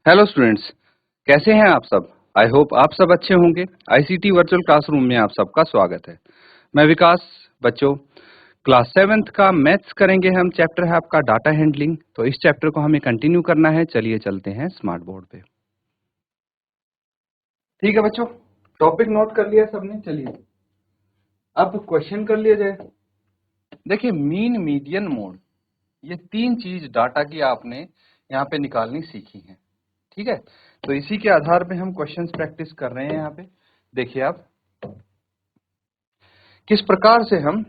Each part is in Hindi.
हेलो स्टूडेंट्स, कैसे हैं आप सब। आई होप आप सब अच्छे होंगे। आईसीटी वर्चुअल क्लासरूम में आप सबका स्वागत है। मैं विकास। बच्चों, क्लास 7th का मैथ्स करेंगे हम। चैप्टर है आपका डाटा हैंडलिंग। तो इस चैप्टर को हमें कंटिन्यू करना है। चलिए चलते हैं स्मार्ट बोर्ड पे। ठीक है बच्चों, टॉपिक नोट कर लिया सबने। चलिए अब क्वेश्चन कर लिया जाए। देखिए, मीन, मीडियन, मोड, ये तीन चीज डाटा की आपने यहाँ पे निकालनी सीखी है। ठीक है, तो इसी के आधार पे हम क्वेश्चंस प्रैक्टिस कर रहे हैं यहाँ पे। देखिए आप, किस प्रकार से हम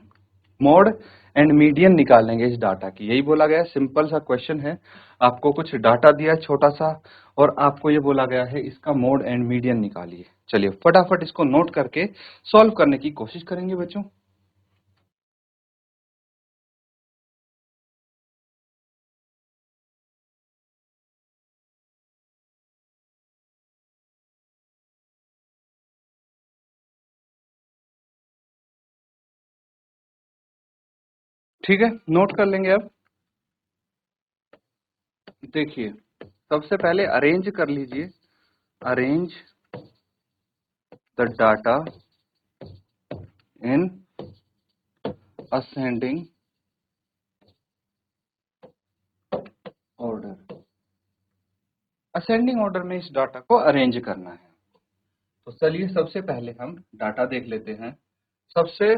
मोड एंड मीडियन निकालेंगे इस डाटा की। यही बोला गया है, सिंपल सा क्वेश्चन है। आपको कुछ डाटा दिया है छोटा सा, और आपको ये बोला गया है इसका मोड एंड मीडियन निकालिए। चलिए फटाफट इसको नोट करके सॉल्व करने की कोशिश करेंगे बच्चों। ठीक है, नोट कर लेंगे अब। देखिए, सबसे पहले अरेंज कर लीजिए। Arrange the data in ascending order. Ascending order में इस डाटा को अरेंज करना है। तो चलिए सबसे पहले हम डाटा देख लेते हैं। सबसे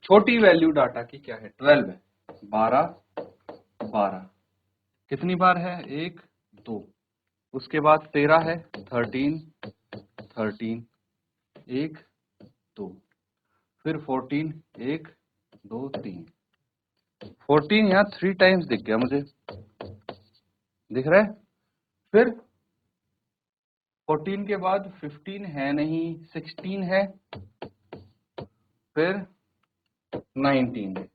छोटी वैल्यू डाटा की क्या है? 12 है। 12 12 कितनी बार है? 1 2। उसके बाद 13 है। 13 13 1 2। फिर 14 1 2 3। 14 यहाँ 3 टाइम्स दिख गया मुझे, दिख रहा है। फिर 14 के बाद 15 है नहीं, 16 है, फिर 19 है।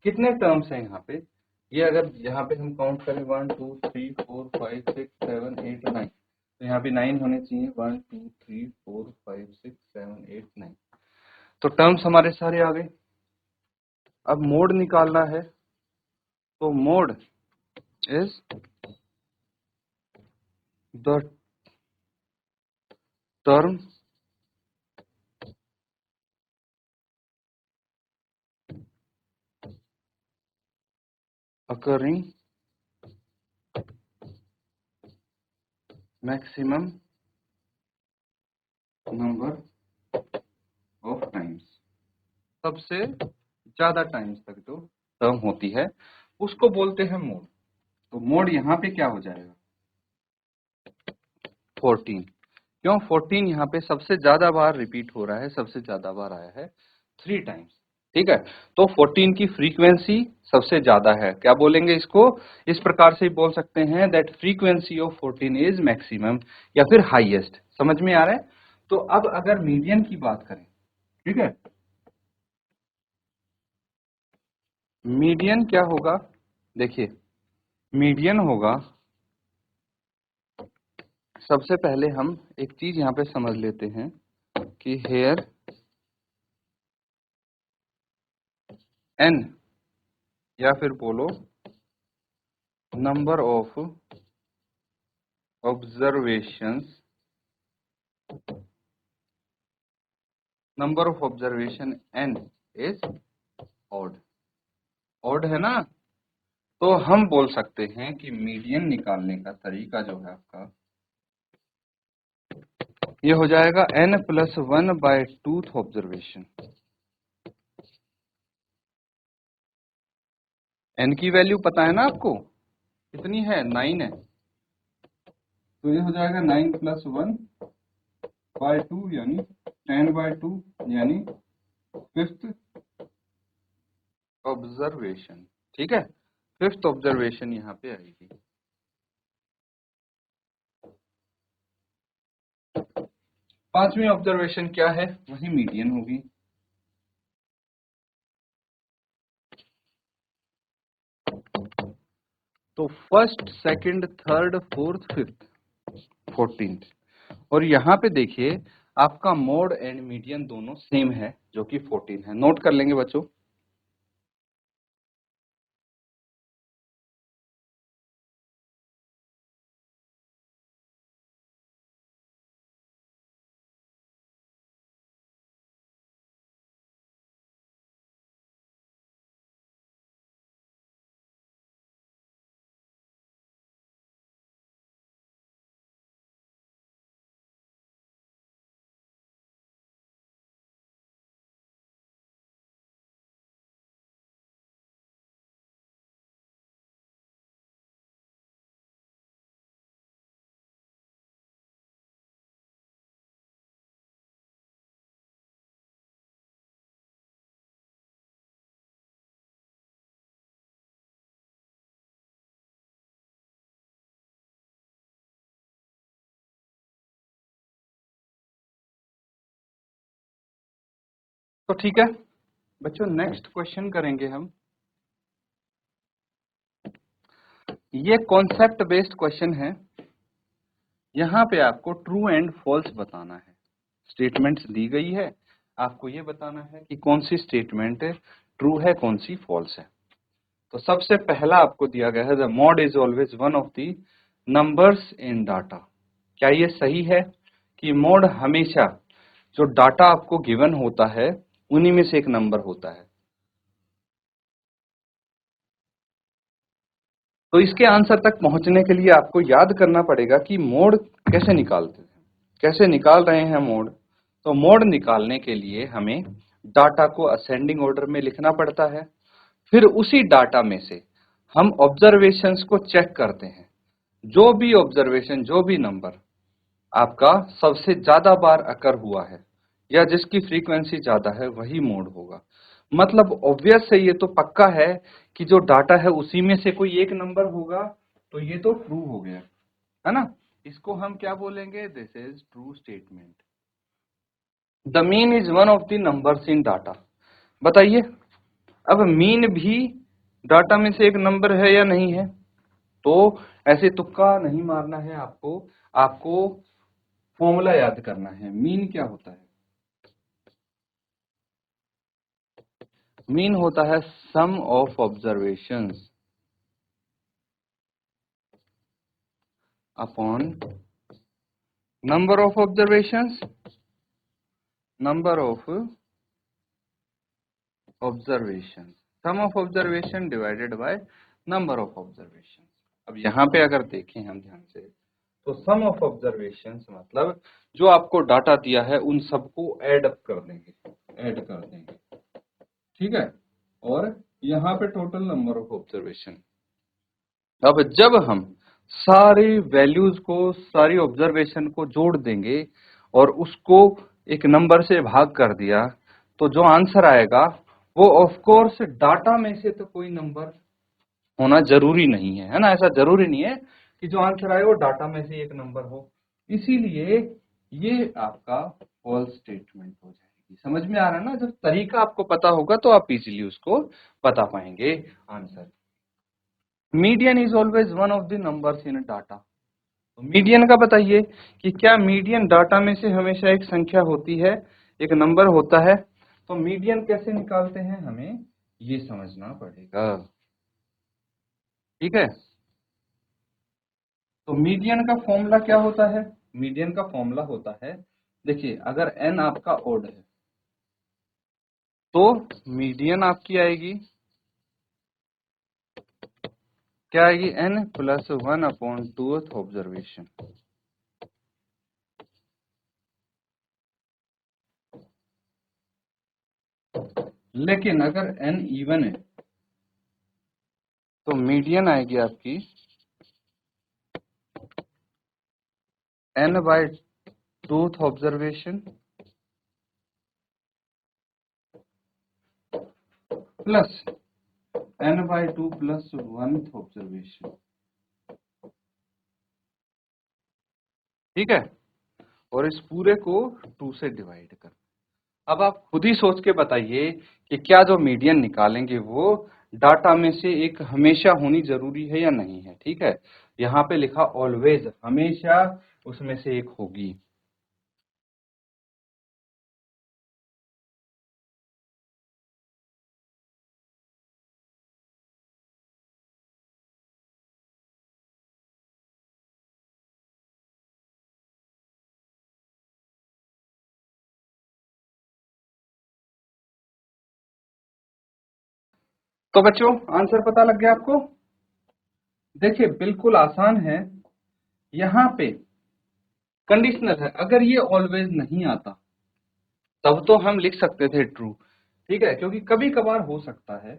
कितने टर्म्स हैं यहाँ पे? ये अगर यहाँ पे हम काउंट करें 1 2 3 4 5 6 7 8 9, तो यहाँ पे 9 होने चाहिए। 1 2 3 4 5 6 7 8 9। तो टर्म्स हमारे सारे आ गए। अब मोड निकालना है। तो mode is the term occurring maximum number of times। सबसे ज्यादा टाइम्स तक जो टर्म होती है उसको बोलते हैं मोड। तो मोड यहाँ पे क्या हो जाएगा? 14। क्यों 14? यहाँ पे सबसे ज्यादा बार रिपीट हो रहा है, सबसे ज्यादा बार आया है 3 टाइम्स। ठीक है, तो 14 की फ्रीक्वेंसी सबसे ज्यादा है। क्या बोलेंगे इसको? इस प्रकार से बोल सकते हैं that frequency of 14 is maximum या फिर हाईएस्ट। समझ में आ रहा है? तो अब अगर मीडियन की बात करें, ठीक है, मीडियन क्या होगा? देखिए, मीडियन होगा, सबसे पहले हम एक चीज यहाँ पे समझ लेते हैं कि हेयर एन, या फिर बोलो number of observations, number of observation N is odd. Odd है ना? तो हम बोल सकते हैं कि मीडियन निकालने का तरीका जो है आपका, ये हो जाएगा n+1/2 ऑब्जर्वेशन। n की वैल्यू पता है ना आपको? कितनी है? 9 है। तो ये हो जाएगा 9+1/2 यानी 10/2 यानी 5th ऑब्जर्वेशन। ठीक है, 5th ऑब्जर्वेशन यहाँ पे आएगी। पांचवी ऑब्जर्वेशन क्या है? वही मीडियन होगी। तो first, second, third, fourth, fifth, 14th। और यहाँ पे देखिए, आपका मोड एंड मीडियन दोनों सेम है जो कि 14 है। नोट कर लेंगे बच्चों। तो ठीक है बच्चों, नेक्स्ट क्वेश्चन करेंगे हम। ये कॉन्सेप्ट बेस्ड क्वेश्चन है। यहाँ पे आपको ट्रू एंड फॉल्स बताना है। स्टेटमेंट्स दी गई है, आपको ये बताना है कि कौन सी स्टेटमेंट ट्रू है, कौन सी फॉल्स है। तो सबसे पहला आपको दिया गया है, the mod is always one of the numbers in data. क्या ये सही है कि मॉड हमेशा जो डाटा आपको गिवन होता है उन्हीं में से एक नंबर होता है? तो इसके आंसर तक पहुंचने के लिए आपको याद करना पड़ेगा कि मोड कैसे निकालते हैं, कैसे निकाल रहे हैं मोड। तो मोड निकालने के लिए हमें डाटा को असेंडिंग ऑर्डर में लिखना पड़ता है। फिर उसी डाटा में से हम ऑब्जर्वेशंस को चेक करते हैं। जो भी ऑब्जर्वेशन, जो भी नंबर आपका सबसे ज्यादा बार अकर हुआ है या जिसकी फ्रीक्वेंसी ज्यादा है वही मोड होगा। मतलब ऑब्वियस है, ये तो पक्का है कि जो डाटा है उसी में से कोई एक नंबर होगा, तो ये तो ट्रू हो गया, है ना। इसको हम क्या बोलेंगे? This is true statement. The mean is one of the numbers in data. बताइए, अब मीन भी डाटा में से एक नंबर है या नहीं है? तो ऐसे तुक्का नहीं मारना है आपको, आपको फॉर्मूला याद करना है। मीन क्या होता है? मीन होता है sum of observations upon number of observations, number of observations, sum of observation divided by number of observation. अब यहाँ पे अगर देखें हम ध्यान से, तो सम ऑफ ऑब्जर्वेशंस मतलब जो आपको डाटा दिया है उन सबको ऐड अप कर देंगे, ऐड कर देंगे, ठीक है। और यहाँ पे टोटल नंबर ऑफ ऑब्जर्वेशन। अब जब हम सारी वैल्यूज को, सारी ऑब्जर्वेशन को जोड़ देंगे और उसको एक नंबर से भाग कर दिया, तो जो आंसर आएगा वो ऑफ कोर्स डाटा में से तो कोई नंबर होना जरूरी नहीं है, है ना। ऐसा जरूरी नहीं है कि जो आंसर आए वो डाटा में से एक नंबर हो। इसीलिए ये आपका फॉल्स स्टेटमेंट हो जाएगी। समझ में आ रहा है ना? जब तरीका आपको पता होगा तो आप इजीली उसको बता पाएंगे answer. Median is always one of the numbers in data. तो मीडियन का बताइए कि क्या मीडियन डाटा में से हमेशा एक संख्या होती है, एक नंबर होता है? तो मीडियन कैसे निकालते हैं हमें ये समझना पड़ेगा, ठीक है। तो मीडियन का फॉर्मूला क्या होता है? मीडियन का फॉर्मूला होता है, देखिए अगर n आपका ओड है तो मीडियन आपकी आएगी, क्या आएगी? n plus 1/2th observation. लेकिन अगर n इवन है तो मीडियन आएगी आपकी n/2th observation plus n/2 plus 1th observation, ठीक है। और इस पूरे को 2 से डिवाइड कर। अब आप खुद ही सोच के बताइए कि क्या जो मीडियन निकालेंगे वो डाटा में से एक हमेशा होनी जरूरी है या नहीं है, ठीक है। यहाँ पे लिखा ऑलवेज, हमेशा उसमें से एक होगी। तो बच्चों आंसर पता लग गया आपको? देखिए बिल्कुल आसान है। यहाँ पे कंडीशनल है, अगर ये ऑलवेज नहीं आता तब तो हम लिख सकते थे ट्रू, ठीक है, क्योंकि कभी कभार हो सकता है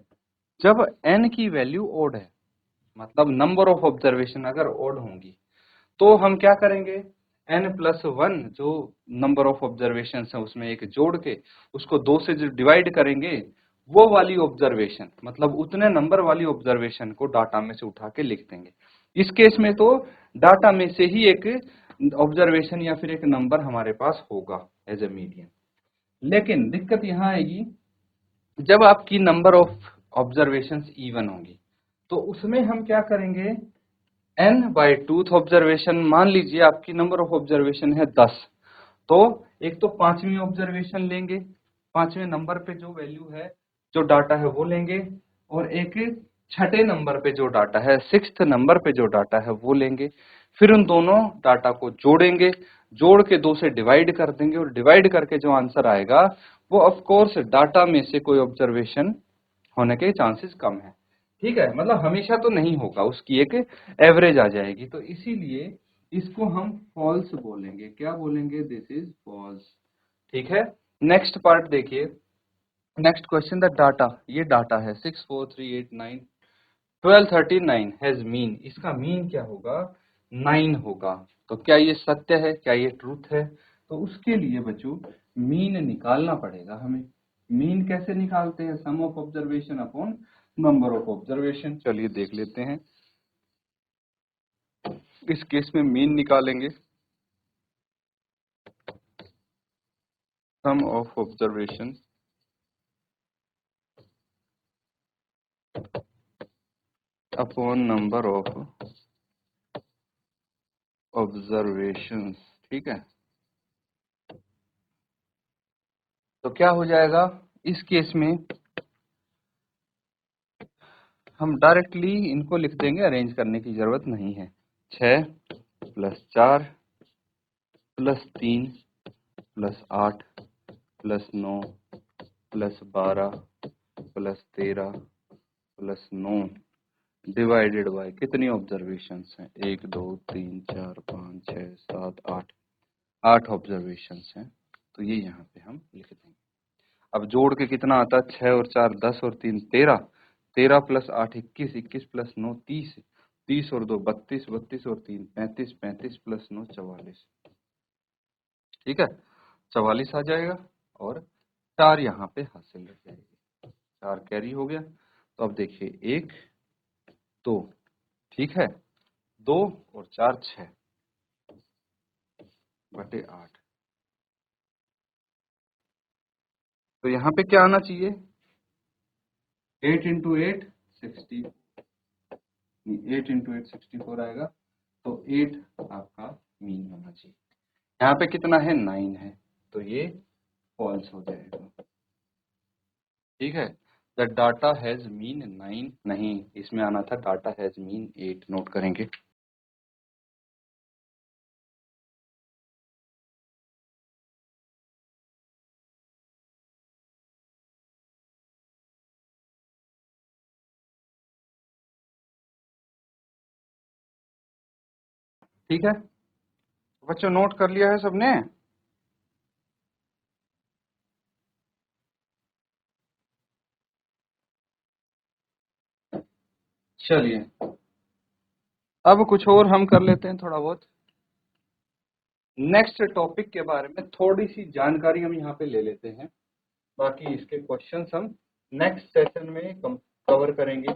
जब n की वैल्यू ओड है, मतलब नंबर ऑफ ऑब्जर्वेशन अगर ओड होंगी, तो हम क्या करेंगे? n+1 जो नंबर ऑफ ऑब्जर्वेशन है उसमें एक जोड़ के उसको 2 से जो डिवाइड करेंगे, वो वाली ऑब्जर्वेशन, मतलब उतने नंबर वाली ऑब्जर्वेशन को डाटा में से उठा के लिख देंगे। इस केस में तो डाटा में से ही एक ऑब्जर्वेशन या फिर एक नंबर हमारे पास होगा एज ए मीडियन। लेकिन दिक्कत यहाँ आएगी जब आपकी नंबर ऑफ ऑब्जर्वेशंस इवन होंगी, तो उसमें हम क्या करेंगे, n बाई टूथ ऑब्जर्वेशन, मान लीजिए आपकी नंबर ऑफ ऑब्जर्वेशन है 10, तो एक तो पांचवी ऑब्जर्वेशन लेंगे, पांचवें नंबर पे जो वैल्यू है, जो डाटा है वो लेंगे, और एक छठे नंबर पे जो डाटा है, सिक्स्थ नंबर पे जो डाटा है वो लेंगे। फिर उन दोनों डाटा को जोड़ेंगे, जोड़ के 2 से डिवाइड कर देंगे, और डिवाइड करके जो आंसर आएगा वो ऑफ कोर्स डाटा में से कोई ऑब्जर्वेशन होने के चांसेस कम है। ठीक है, मतलब हमेशा तो नहीं होगा, उसकी एक एवरेज आ जाएगी, तो इसीलिए इसको हम फॉल्स बोलेंगे। क्या बोलेंगे? This is false. ठीक है, नेक्स्ट पार्ट देखिए, नेक्स्ट क्वेश्चन, द डाटा, ये डाटा है 6 4 3 8 9 12 13 9 हैज मीन, इसका मीन क्या होगा? 9 होगा। तो क्या ये सत्य है, क्या ये ट्रूथ है? तो उसके लिए बच्चों मीन निकालना पड़ेगा हमें। मीन कैसे निकालते हैं? Sum of observation upon number of observation. चलिए देख लेते हैं। इस केस में मीन निकालेंगे, sum of observation upon number of observations. ठीक है, तो क्या हो जाएगा इस केस में? हम डायरेक्टली इनको लिख देंगे, अरेंज करने की जरूरत नहीं है। 6 plus 4 plus 3 plus 8 plus 9 plus 12 plus 13 plus 9 divided by कितनी ऑब्जर्वेशंस हैं? 1 2 3 4 5 6 7 8, 8 ऑब्जर्वेशंस हैं। तो ये यहाँ पे हम लिख देंगे। अब जोड़ के कितना आता है? 6 और 4 10 और 3 13, 13 प्लस 8 21, 21 प्लस 9 30, 30 और 2 32, 32 और 3 35, 35 प्लस 9 44। ठीक है, 44 आ जाएगा, और 4 यहाँ पे हासिल रह जाएगी, 4 कैरी हो गया। तो अब देखिए 1 2, ठीक है, 2 और 4 6 बटे 8। तो यहाँ पे क्या आना चाहिए? 8 इंटू 8 60, 8 इंटू 8 64 आएगा। तो 8 आपका मीन होना चाहिए। यहाँ पे कितना है? 9 है, तो ये फॉल्स हो जाएगा। ठीक है, द डाटा हैज मीन 9 नहीं, इसमें आना था डाटा हैज मीन 8। नोट करेंगे। ठीक है बच्चों, नोट कर लिया है सबने? चलिए अब कुछ और हम कर लेते हैं, थोड़ा बहुत नेक्स्ट टॉपिक के बारे में थोड़ी सी जानकारी हम यहाँ पे ले लेते हैं। बाकी इसके क्वेश्चंस हम नेक्स्ट सेशन में कवर करेंगे।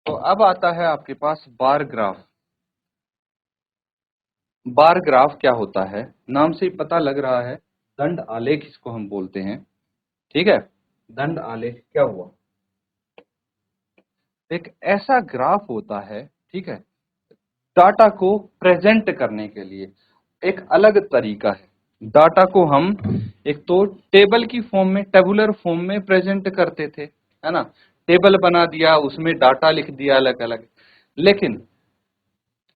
तो अब आता है आपके पास बार ग्राफ। बार ग्राफ क्या होता है? नाम से ही पता लग रहा है, दंड आलेख इसको हम बोलते हैं। ठीक है, दंड आलेख क्या हुआ? एक ऐसा ग्राफ होता है, ठीक है, डाटा को प्रेजेंट करने के लिए एक अलग तरीका है। डाटा को हम एक तो टेबल की फॉर्म में, टेबुलर फॉर्म में प्रेजेंट करते थे, है ना, टेबल बना दिया, उसमें डाटा लिख दिया अलग अलग। लेकिन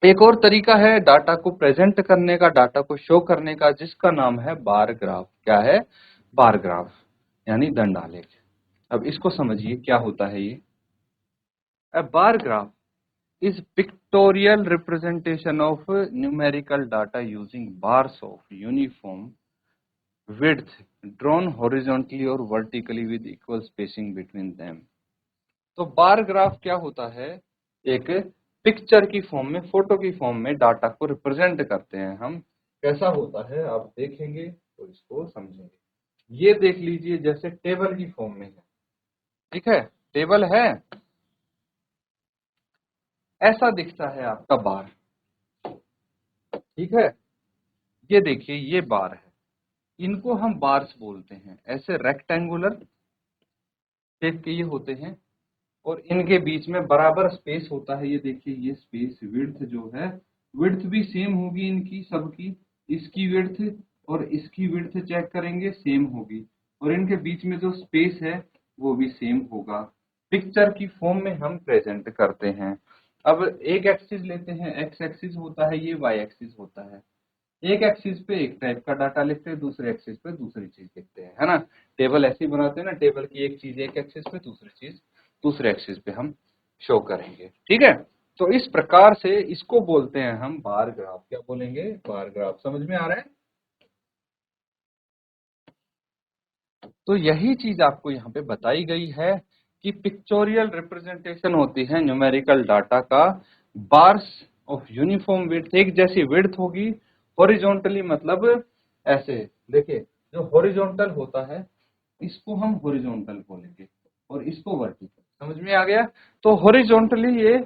एक और तरीका है डाटा को प्रेजेंट करने का, डाटा को शो करने का, जिसका नाम है बार ग्राफ। क्या है? बार ग्राफ, यानी दंड आलेख। अब इसको समझिए क्या होता है ये। A bar graph is pictorial representation of numerical data using bars of uniform width drawn horizontally or vertically with equal spacing between them। तो बार ग्राफ क्या होता है? एक पिक्चर की फॉर्म में, फोटो की फॉर्म में डाटा को रिप्रेजेंट करते हैं हम। कैसा होता है आप देखेंगे तो इसको समझेंगे। ये देख लीजिए, जैसे टेबल की फॉर्म में है, ठीक है, टेबल है, ऐसा दिखता है आपका बार। ठीक है, ये देखिए ये बार है, इनको हम बार्स बोलते हैं। ऐसे रेक्टेंगुलर शेप के ये होते हैं और इनके बीच में बराबर स्पेस होता है। ये देखिए, ये स्पेस विड्थ जो है, विड्थ भी सेम होगी इनकी सबकी। इसकी विड्थ और इसकी विड्थ चेक करेंगे, सेम होगी, और इनके बीच में जो स्पेस है वो भी सेम होगा। पिक्चर की फॉर्म में हम प्रेजेंट करते हैं। अब एक एक्सिस लेते हैं, एक्स एक्सिस होता है, ये वाई एक्सिस होता है। एक एक्सिस पे एक टाइप का डाटा लिखते हैं, दूसरे एक्सिस पे दूसरी चीज लिखते हैं, है ना। टेबल ऐसे ही बनाते हैं ना, टेबल की एक चीज एक एक्सिस पे, दूसरी चीज दूसरे एक्सिस पे हम शो करेंगे, ठीक है। तो इस प्रकार से इसको बोलते हैं हम बार ग्राफ। क्या बोलेंगे? Bar graph. समझ में आ रहा है? तो यही चीज आपको यहाँ पे बताई गई है कि पिक्चोरियल रिप्रेजेंटेशन होती है न्यूमेरिकल डाटा का। बार्स ऑफ यूनिफॉर्म विड्थ, एक जैसी विड्थ होगी। हॉरिजॉन्टली मतलब ऐसे, देखिए, जो हॉरिजॉन्टल होता है इसको हम हॉरिजॉन्टल बोलेंगे और इसको वर्टिकल। समझ में आ गया? तो हॉरिजॉन्टली ये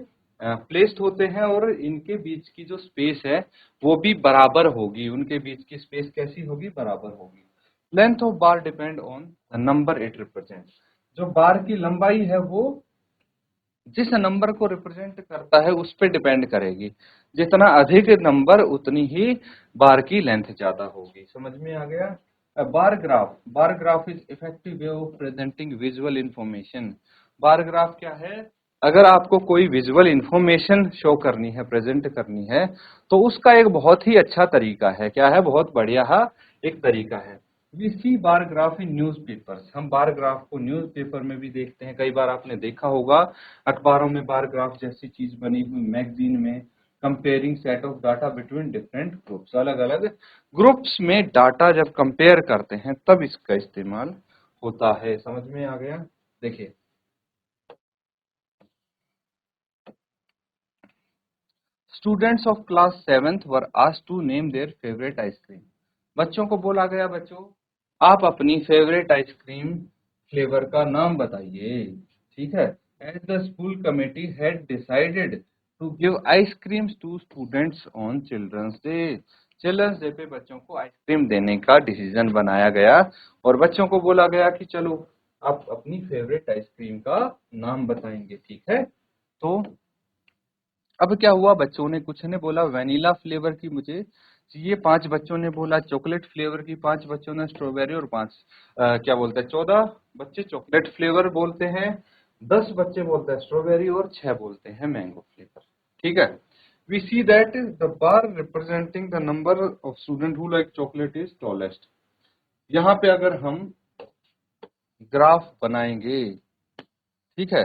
प्लेस्ड होते हैं और इनके बीच की जो स्पेस है वो भी बराबर होगी। उनके बीच की स्पेस कैसी होगी? बराबर होगी। Length of bar depend on the number it represent. जो बार की लंबाई है वो जिस नंबर को रिप्रेजेंट करता है उस पे डिपेंड करेगी। जितना अधिक नंबर उतनी ही बार की लेंथ ज्यादा होगी। समझ में आ गया? Bar graph is effective way of presenting visual information. Bar graph क्या है? अगर आपको कोई विजुअल इंफॉर्मेशन शो करनी है, प्रेजेंट करनी है, तो उसका एक बहुत ही अच्छा तरीका है। क्या है? बहुत बढ़िया एक तरीका है। We see bar graph in newspapers. हम बार ग्राफ को न्यूज़पेपर में भी देखते हैं। कई बार आपने देखा होगा अखबारों में बार ग्राफ जैसी चीज बनी हुई, मैगजीन में, comparing set of data between different groups. अलग अलग ग्रुप्स में डाटा जब कंपेयर करते हैं तब इसका इस्तेमाल होता है। समझ में आ गया? देखिए, students of class 7th were asked to name their favourite ice cream. बच्चों को बोला गया, बच्चों आप अपनी फेवरेट आइसक्रीम फ्लेवर का नाम बताइए, ठीक है। As the school committee had decided to give ice creams to students on children's day. Children's day पे बच्चों को आइसक्रीम देने का डिसीजन बनाया गया और बच्चों को बोला गया कि चलो आप अपनी फेवरेट आइसक्रीम का नाम बताएंगे, ठीक है। तो अब क्या हुआ, बच्चों ने, कुछ ने बोला वेनिला फ्लेवर की मुझे चाहिए, 5 बच्चों ने बोला चॉकलेट फ्लेवर की, 5 बच्चों ने स्ट्रॉबेरी, और 5 क्या बोलते हैं, 14 बच्चे चॉकलेट फ्लेवर बोलते हैं, 10 बच्चे बोलते हैं स्ट्रॉबेरी और 6 बोलते हैं मैंगो फ्लेवर, ठीक है। We see that the bar representing the number of student who like chocolate is tallest. यहाँ पे अगर हम ग्राफ बनाएंगे, ठीक है,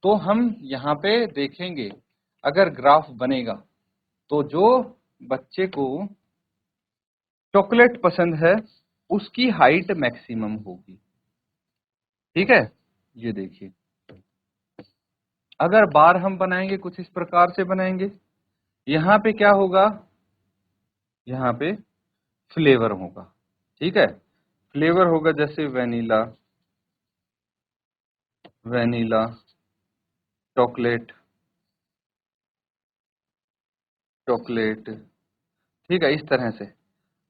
तो हम यहाँ पे देखेंगे अगर ग्राफ बनेगा तो जो बच्चे को चॉकलेट पसंद है उसकी हाइट मैक्सिमम होगी, ठीक है। ये देखिए, अगर बार हम बनाएंगे कुछ इस प्रकार से बनाएंगे, यहाँ पे क्या होगा, यहाँ पे फ्लेवर होगा, ठीक है। फ्लेवर होगा जैसे वेनिला, वेनिला, चॉकलेट, चॉकलेट, ठीक है, इस तरह से।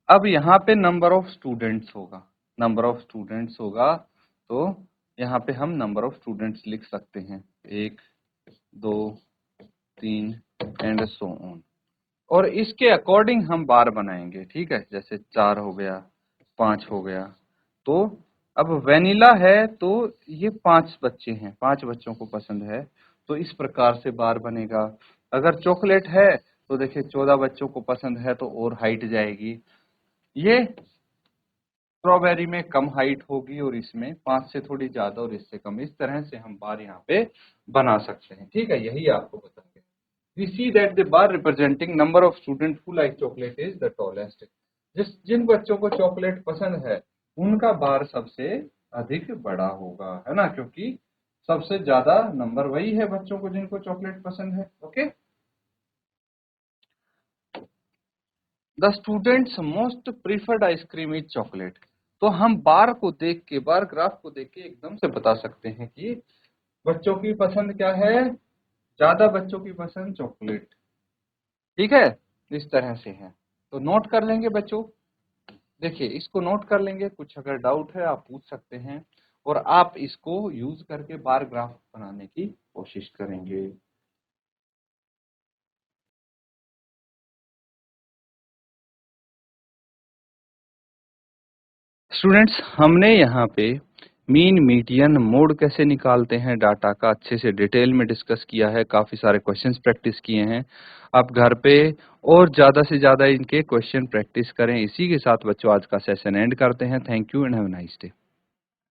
अब यहाँ पे नंबर ऑफ स्टूडेंट्स होगा, नंबर ऑफ स्टूडेंट्स होगा, तो यहाँ पे हम नंबर ऑफ स्टूडेंट्स लिख सकते हैं, 1 2 3 एंड सो ऑन। और इसके अकॉर्डिंग हम बार बनाएंगे, ठीक है, जैसे 4 हो गया, 5 हो गया। तो अब वेनिला है तो ये 5 बच्चे हैं, 5 बच्चों को पसंद है, तो इस प्रकार से बार बनेगा। अगर चॉकलेट है तो देखिए 14 बच्चों को पसंद है तो और हाइट जाएगी। ये स्ट्रॉबेरी में कम हाइट होगी और इसमें 5 से थोड़ी ज्यादा और इससे कम। इस तरह से हम बार यहाँ पे बना सकते हैं, ठीक है। यही आपको बताएंगे। We see that the bar representing number of students who like chocolate is the tallest। जिन बच्चों को चॉकलेट पसंद है उनका बार सबसे अधिक बड़ा होगा, है ना, क्योंकि सबसे ज्यादा नंबर वही है बच्चों को जिनको चॉकलेट पसंद है। Okay, the students most preferred ice cream is chocolate. तो हम बार को देख के, बार ग्राफ को देख के एकदम से बता सकते हैं कि बच्चों की पसंद क्या है, ज्यादा बच्चों की पसंद चॉकलेट, ठीक है। इस तरह से है, तो नोट कर लेंगे बच्चों। देखिए इसको नोट कर लेंगे, कुछ अगर डाउट है आप पूछ सकते हैं और आप इसको यूज करके बार ग्राफ बनाने की कोशिश करेंगे। स्टूडेंट्स, हमने यहाँ पे मीन, मीडियन, मोड कैसे निकालते हैं डाटा का अच्छे से डिटेल में डिस्कस किया है, काफी सारे क्वेश्चंस प्रैक्टिस किए हैं। आप घर पे और ज्यादा से ज्यादा इनके क्वेश्चन प्रैक्टिस करें। इसी के साथ बच्चों आज का सेशन एंड करते हैं। Thank you and have a nice day.